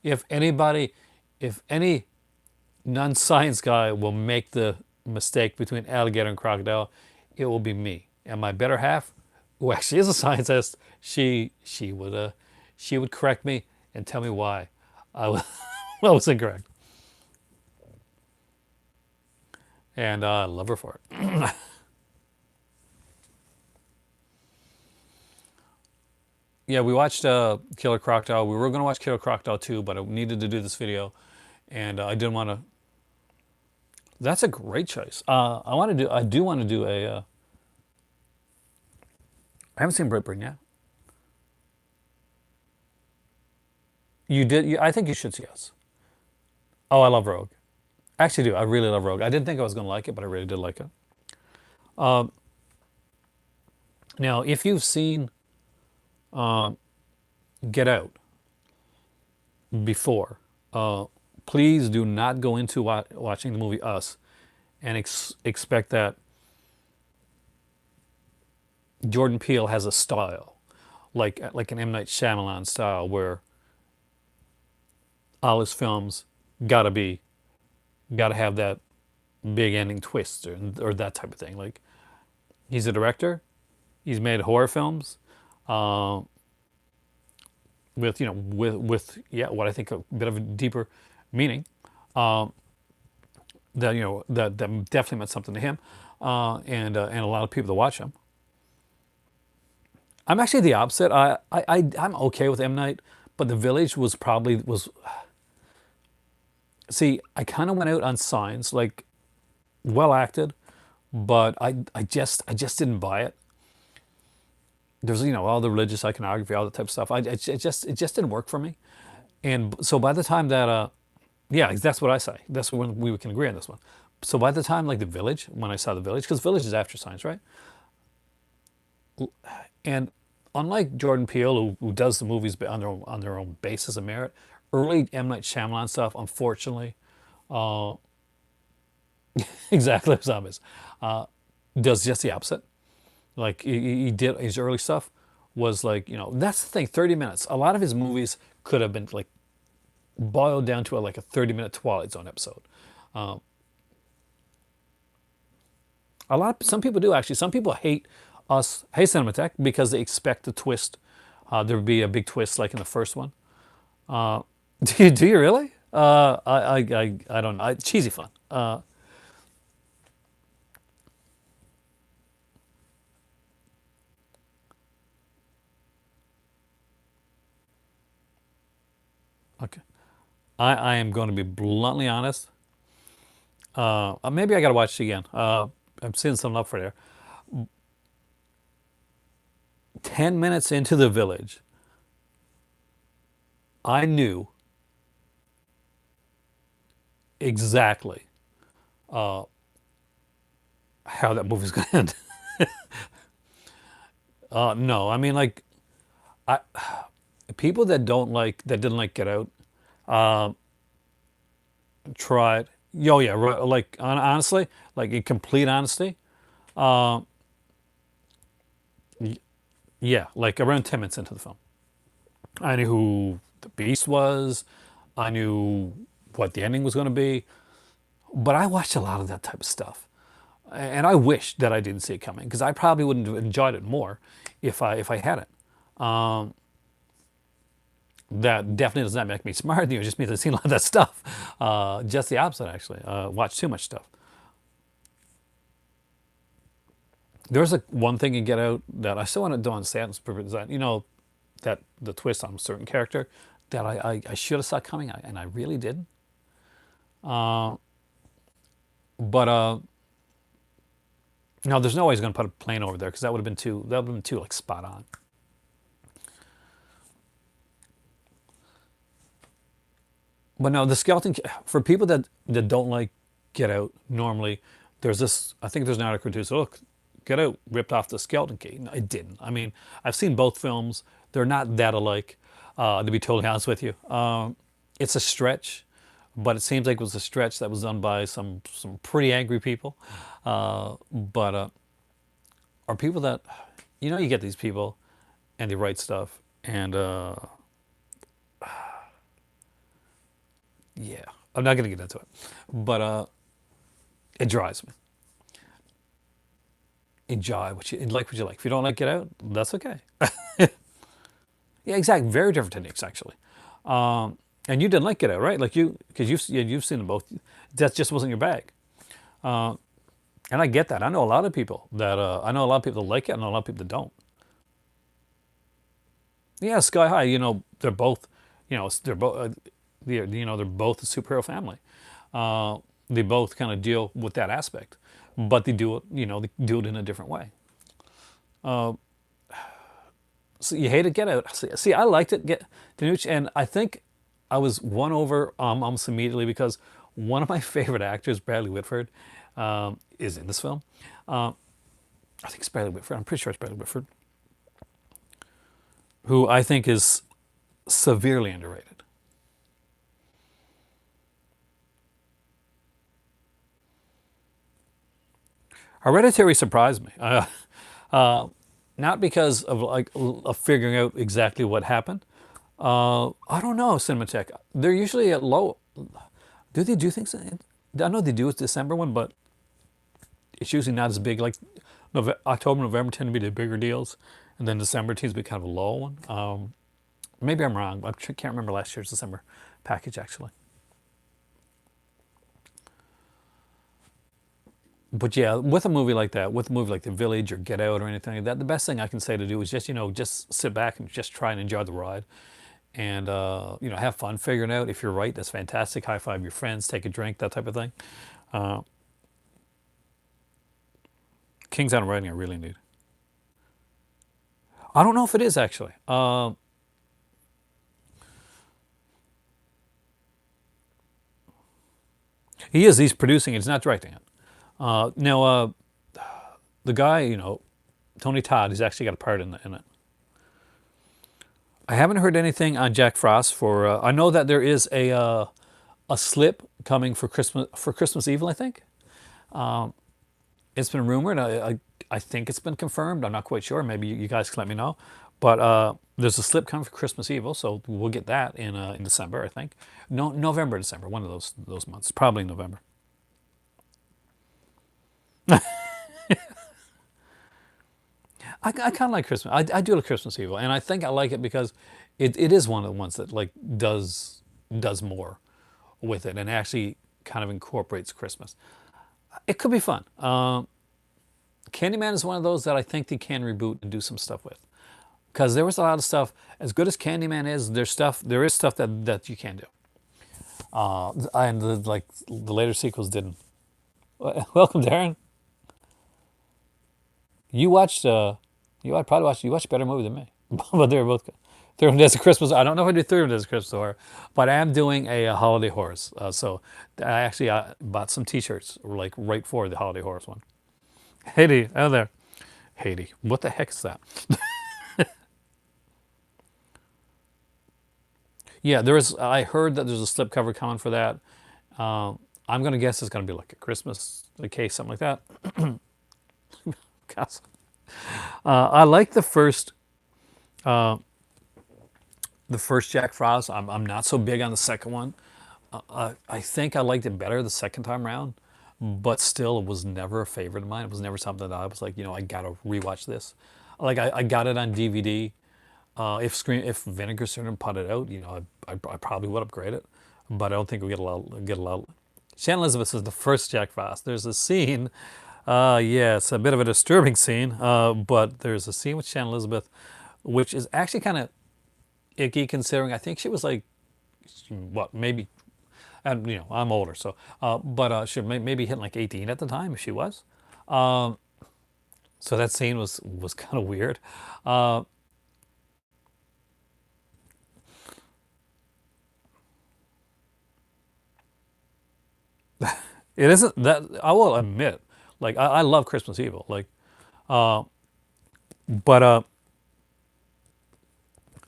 If any non-science guy will make the mistake between alligator and crocodile, it will be me. And my better half, who actually is a scientist, she would correct me and tell me why I was, I was incorrect. And I love her for it. Yeah, we watched Killer Crocodile. We were going to watch Killer Crocodile 2, but I needed to do this video, and I didn't want to. That's a great choice. I want to do. I do want to do a. I haven't seen Britburn yet. You did. I think you should see us. Oh, I love Rogue. I actually do. I really love Rogue. I didn't think I was going to like it, but I really did like it. Now, if you've seen Get Out before, please do not go into watching the movie Us and expect that Jordan Peele has a style, like an M. Night Shyamalan style, where all his films gotta have that big ending twist or that type of thing. Like, he's a director. He's made horror films uh, with yeah, what I think a bit of a deeper meaning. That that definitely meant something to him, and a lot of people that watch him. I'm actually the opposite. I'm okay with M Night, but The Village was. See, I kind of went out on signs, like, well acted, but I just didn't buy it. There's all the religious iconography, all that type of stuff. It just didn't work for me. And so by the time that yeah, that's what I say. That's when we can agree on this one. So by the time, like, The Village, when I saw The Village, because Village is after Signs, right? And unlike Jordan Peele, who does the movies on their own basis of merit, early M Night Shyamalan stuff, unfortunately, exactly as zombies, does just the opposite. Like, he did his early stuff was like, that's the thing. 30 minutes. A lot of his movies could have been like boiled down to like a 30-minute Twilight Zone episode. Some people do, actually. Some people hate Cinematheque because they expect the twist. There would be a big twist like in the first one. Do you really? I don't know. Cheesy fun. Okay. I am going to be bluntly honest. Maybe I got to watch it again. I'm seeing something up for there. 10 minutes into The Village, I knew exactly how that movie's going to end. No, I mean, like, I people that didn't like Get Out, try it. Yo, yeah, right, like, honestly, like, in complete honesty, yeah, like around 10 minutes into the film, I knew who the Beast was. I knew what the ending was going to be. But I watched a lot of that type of stuff, and I wish that I didn't see it coming, because I probably wouldn't have enjoyed it more if I hadn't. That definitely does not make me smart. It just means I've seen a lot of that stuff. Just the opposite, actually. Watch too much stuff. There's one thing you get out that I still want to do on Stanton's perfect design. That the twist on a certain character that I should have saw coming, and I really didn't. But no, there's no way he's going to put a plane over there, because that would have been too like spot on. But no, the skeleton, for people that don't like Get Out normally, there's this. I think there's an article too. So look, Get Out ripped off the skeleton key. No, it didn't. I mean, I've seen both films. They're not that alike. To be totally honest with you, it's a stretch, but it seems like it was a stretch that was done by some pretty angry people. But are people that, you get these people, and they write stuff, and yeah. I'm not going to get into it, but it drives me. Enjoy what you like. What you like. If you don't like Get Out, that's okay. Yeah, exactly. Very different techniques, actually. And you didn't like Get Out, right? Like you, because you've seen them both. That just wasn't your bag. And I get that. I know a lot of people that like it, and a lot of people that don't. Yeah, Sky High. They're both. They're both. They're both a superhero family. They both kind of deal with that aspect, but they do it. They do it in a different way. So you hate it, Get Out. See, I liked it, Get Danucci, and I think I was won over almost immediately because one of my favorite actors, Bradley Whitford, is in this film. I think it's Bradley Whitford. I'm pretty sure it's Bradley Whitford, who I think is severely underrated. Hereditary surprised me. Not because of of figuring out exactly what happened. I don't know, Cinematech. They're usually at low. Do they do things? I know they do a December one, but it's usually not as big. Like October, November tend to be the bigger deals, and then December tends to be kind of a low one. Maybe I'm wrong. I can't remember last year's December package actually. But yeah, with a movie like that, with a movie like The Village or Get Out or anything like that, the best thing I can say to do is just just sit back and just try and enjoy the ride, and have fun figuring out. If you're right, that's fantastic. High five your friends, take a drink, that type of thing. Uh, King's Out Writing, I really need. I don't know if it is actually. He is. He's producing it. He's not directing it. Now, the guy, Tony Todd, he's actually got a part in it. I haven't heard anything on Jack Frost for. I know that there is a slip coming for Christmas Evil. I think it's been rumored. I think it's been confirmed. I'm not quite sure. Maybe you guys can let me know. But there's a slip coming for Christmas Evil, so we'll get that in December. I think no November, December, one of those months. Probably November. I kind of like Christmas. I do like Christmas Evil, and I think I like it because it is one of the ones that like does more with it and actually kind of incorporates Christmas. It could be fun. Candyman is one of those that I think they can reboot and do some stuff with, because there was a lot of stuff. As good as Candyman is, there is stuff that you can do. And the later sequels didn't. Welcome, Darren. You watched. You watched a better movie than me, but they were both good. Third One Days of Christmas. I don't know if I do Third One Days of Christmas horror, but I am doing a holiday horrors. So I actually bought some T-shirts like right for the holiday horrors one. Haiti, out there. Haiti. What the heck is that? Yeah, there is. I heard that there's a slipcover coming for that. I'm gonna guess it's gonna be like a Christmas case, something like that. Gosh. I like the first Jack Frost. I'm not so big on the second one. I think I liked it better the second time around, but still, it was never a favorite of mine. It was never something that I was like, I gotta rewatch this. Like I got it on DVD. If Vinegar Syndrome put it out, I probably would upgrade it, but I don't think we get a lot. Shannon Elizabeth is the first Jack Frost. There's a scene. Yeah, it's a bit of a disturbing scene, but there's a scene with Shannon Elizabeth, which is actually kind of icky considering I think she was like, what, maybe, and I'm older, so, but she maybe hitting like 18 at the time if she was. So that scene was kind of weird. Uh, it isn't that I will admit, like I love Christmas Evil, like, uh, but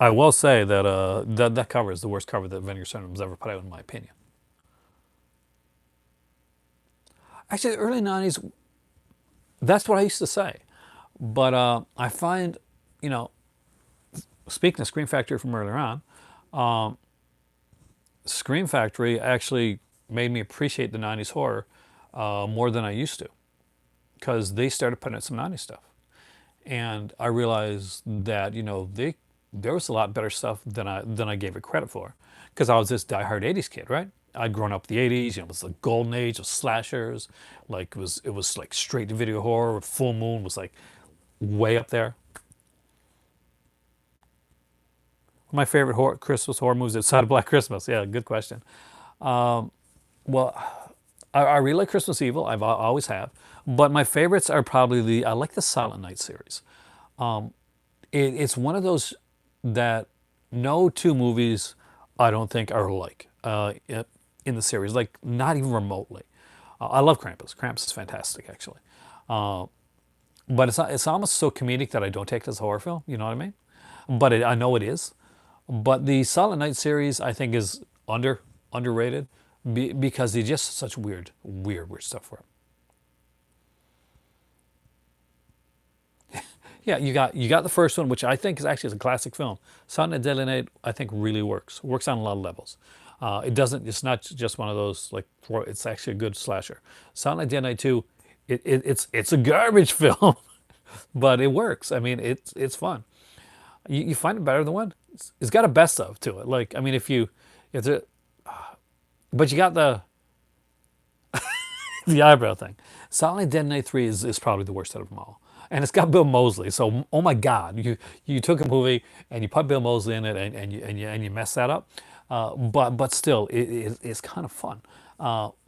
I will say that that cover is the worst cover that Vinegar Syndrome has ever put out, in my opinion. Actually, the early '90s, that's what I used to say. But I find, you know, speaking of Scream Factory from earlier on, Scream Factory actually made me appreciate the 90s horror more than I used to, because they started putting out some 90s stuff. And I realized that, there was a lot better stuff than I gave it credit for, because I was this diehard 80s kid, right? I'd grown up with the 80s. It was the golden age of slashers. Like it was like straight to video horror. Full Moon was like way up there. My favorite Christmas horror movies outside of Black Christmas. Yeah, good question. Well, I really like Christmas Evil. Always have. But my favorites are probably I like the Silent Night series. It's one of those that no two movies I don't think are alike in the series, like not even remotely. I love Krampus. Krampus is fantastic, actually. But it's almost so comedic that I don't take it as a horror film. You know what I mean? But I know it is. But the Silent Night series, I think, is underrated because they just such weird stuff for it. Yeah, you got the first one, which I think is actually a classic film. Silent Night, Deadly Night, I think really works on a lot of levels. It doesn't. It's not just one of those like. It's actually a good slasher. Silent Night, Deadly Night 2, it's a garbage film, but it works. I mean, it's fun. You find it better than one. It's got a best of to it. Like, I mean, if there, but you got the eyebrow thing. Silent Night, Dead Night 3 is probably the worst out of them all. And it's got Bill Moseley. So, oh my God, you took a movie and you put Bill Moseley in it and you messed that up. But still, it's kind of fun.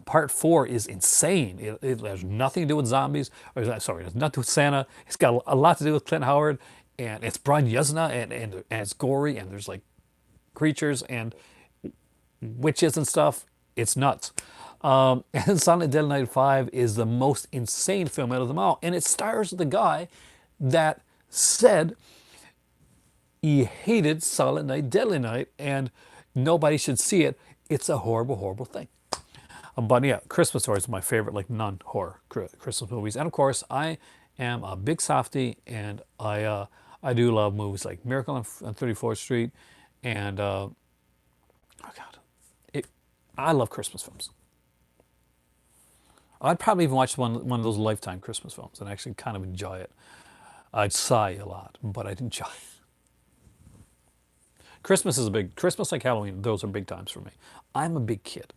Part 4 is insane. It has nothing to do with zombies. Sorry, it has nothing to do with Santa. It's got a lot to do with Clint Howard, and it's Brian Yuzna, and it's gory, and there's like creatures and witches and stuff. It's nuts. And Silent Dead Night 5 is the most insane film out of them all. And it stars the guy that said he hated Silent Night, Deadly Night, and nobody should see it. It's a horrible, horrible thing. But yeah, Christmas Story is my favorite, like, non-horror Christmas movies. And of course, I am a big softie, and I do love movies like Miracle on 34th Street, and oh God, I love Christmas films. I'd probably even watch one of those Lifetime Christmas films and actually kind of enjoy it. I'd sigh a lot, but I'd enjoy it. Christmas like Halloween, those are big times for me. I'm a big kid.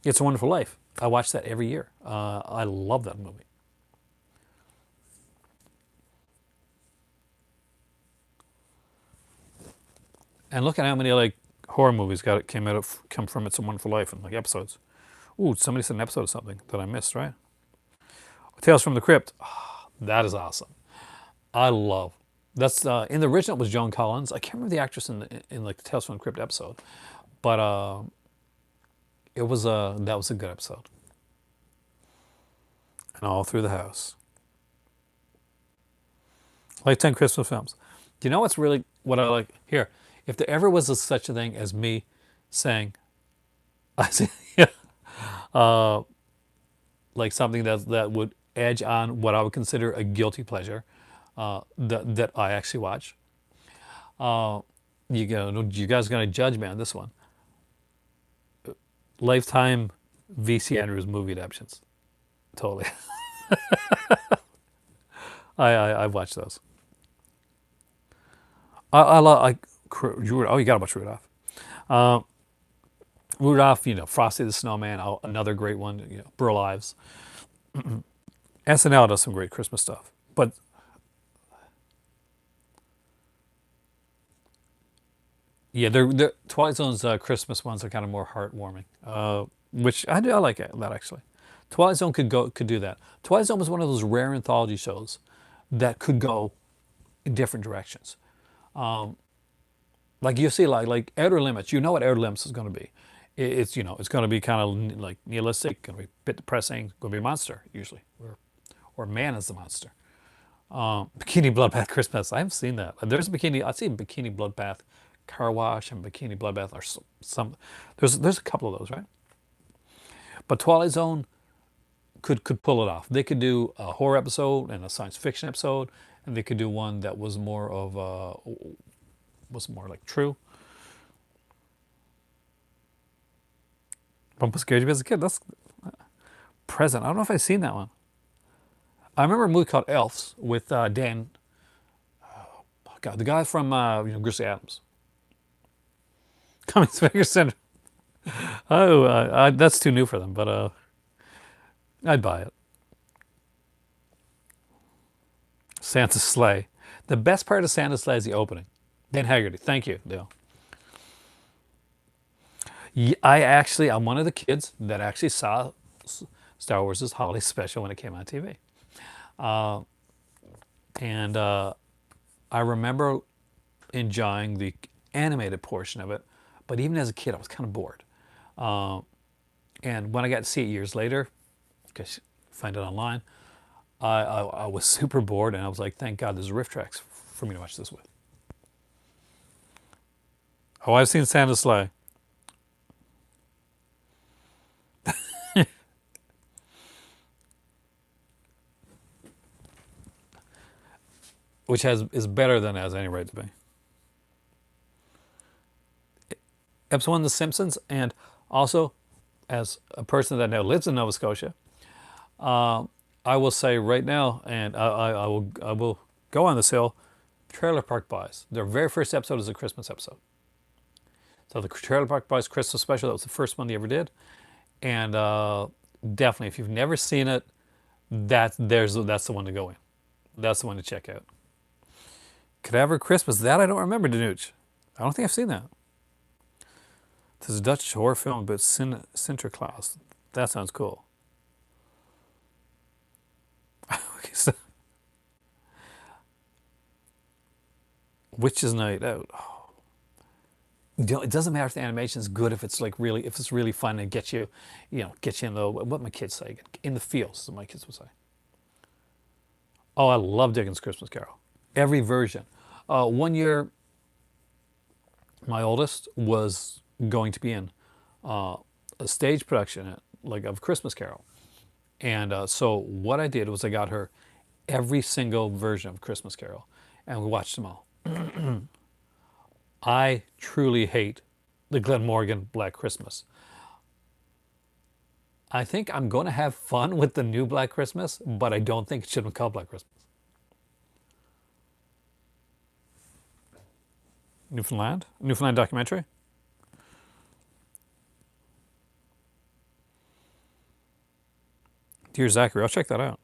It's a Wonderful Life. I watch that every year. I love that movie. And look at how many like horror movies come from It's a Wonderful Life in like episodes. Ooh, somebody said an episode of something that I missed, right? Tales from the Crypt. Oh, that is awesome. I love. That's in the original it was Joan Collins. I can't remember the actress in like the Tales from the Crypt episode, but that was a good episode. And all through the house. Lifetime Christmas films. Do you know what I like here? If there ever was such a thing as me saying, I see, yeah, like something that would edge on what I would consider a guilty pleasure, that I actually watch. You guys are gonna judge me on this one. Lifetime VC Andrews movie adaptations. Totally. I've watched those. I love you gotta watch Rudolph. Rudolph, Frosty the Snowman, another great one. Burl Ives. SNL does some great Christmas stuff, but yeah, they're Twilight Zone's Christmas ones are kind of more heartwarming, which I like that actually. Twilight Zone could do that. Twilight Zone was one of those rare anthology shows that could go in different directions. Like you see, like Outer Limits. You know what Outer Limits is going to be. It's going to be kind of like nihilistic, going to be a bit depressing, going to be a monster usually, or man is the monster. Bikini Bloodbath Christmas. I haven't seen that. There's bikini. I've seen Bikini Bloodbath Car Wash and Bikini Bloodbath are some. There's a couple of those, right? But Twilight Zone could pull it off. They could do a horror episode and a science fiction episode, and they could do one that was more like true. Bump scared you as a kid. That's present. I don't know if I've seen that one. I remember a movie called Elves with Dan. Oh God, the guy from Grizzly Adams. Cummings Finger Center. Oh, that's too new for them, but I'd buy it. Santa's sleigh. The best part of Santa's sleigh is the opening. Dan Haggerty. Thank you, Dale. I'm one of the kids that actually saw Star Wars' holiday special when it came on TV. And I remember enjoying the animated portion of it, but even as a kid, I was kind of bored. And when I got to see it years later, because find it online, I was super bored, and I was like, thank God there's riff tracks for me to watch this with. Oh, I've seen Santa's sleigh. Which is better than it has any right to be. Episode 1 of The Simpsons, and also as a person that now lives in Nova Scotia, I will say right now, and I will go on this hill, Trailer Park Boys. Their very first episode is a Christmas episode. So the Trailer Park Boys Christmas special, that was the first one they ever did. And definitely, if you've never seen it, that's the one to go in. That's the one to check out. Cadaver Christmas, that I don't remember, Danuch. I don't think I've seen that. This is a Dutch horror film about Sinterklaas. That sounds cool. Okay, so Witch's Night Out. Oh. It doesn't matter if the animation is good, if it's really fun and get you in the, what my kids say, in the feels, as my kids would say. Oh, I love Dickens' Christmas Carol. Every version. One year, my oldest was going to be in a stage production of Christmas Carol. And so what I did was I got her every single version of Christmas Carol, and we watched them all. I truly hate the Glen Morgan Black Christmas. I think I'm going to have fun with the new Black Christmas, but I don't think it should be called Black Christmas. Newfoundland documentary. Dear Zachary, I'll check that out.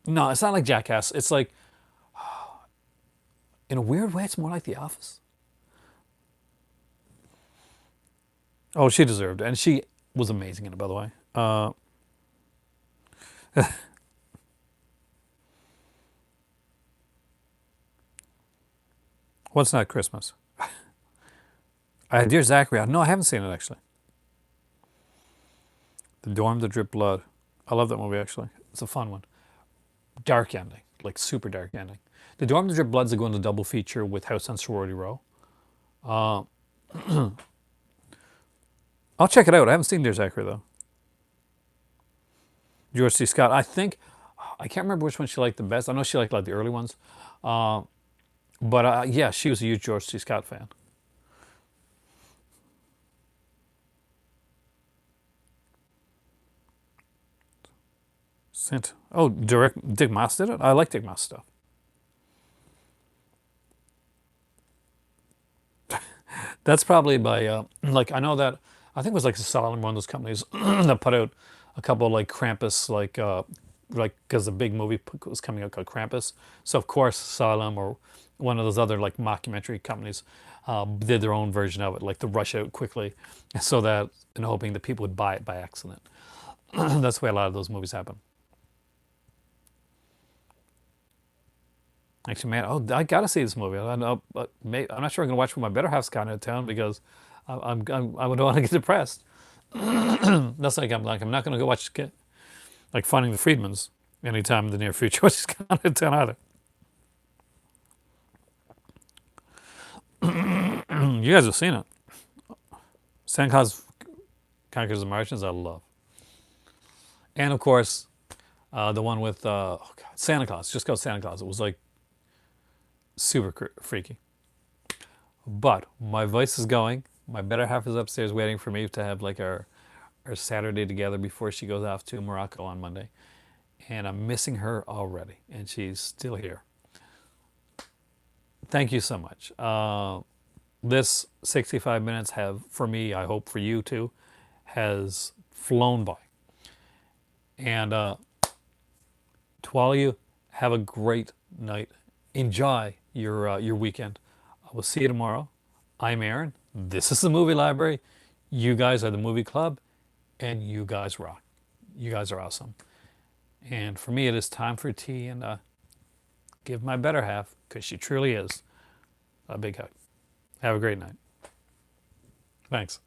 No, it's not like Jackass. It's like, in a weird way, it's more like The Office. Oh, she deserved it. And she was amazing in it, by the way. What's Not Christmas? Dear Zachary, no, I haven't seen it, actually. The Dorm That Dripped Blood. I love that movie, actually. It's a fun one. Dark ending, like super dark ending. The Dorm That Dripped Blood's a going to double feature with House on Sorority Row. I'll check it out. I haven't seen Dear Zachary, though. George C. Scott. I can't remember which one she liked the best. I know she liked the early ones. But yeah, she was a huge George C. Scott fan. Dick Maas did it? I like Dick Maas stuff. That's probably by, I know that, I think it was Solomon, one of those companies that put out a couple Krampus, because the big movie was coming out called Krampus. So of course Salem or one of those other mockumentary companies did their own version of it, to rush out quickly, so that, in hoping that people would buy it by accident. That's the way a lot of those movies happen. Actually, man, I gotta see this movie. I'm not sure I'm gonna watch it when my better half's kind of town, because I would want to get depressed. That's I'm not gonna go watch Finding the Freedmans anytime in the near future, which is kind of town either. You guys have seen it. Santa Claus Conquers the Martians, I love. And of course, the one with Santa Claus, just called Santa Claus. It was super freaky. But my voice is going. My better half is upstairs waiting for me to have like our Saturday together before she goes off to Morocco on Monday. And I'm missing her already, and she's still here. Thank you so much. This 65 minutes have, for me, I hope for you too, has flown by. And to all of you, have a great night. Enjoy your weekend. I will see you tomorrow. I'm Aaron. This is the Movie Library. You guys are the Movie Club, and you guys rock. You guys are awesome. And for me, it is time for tea, and give my better half, because she truly is, a big hug. Have a great night. Thanks.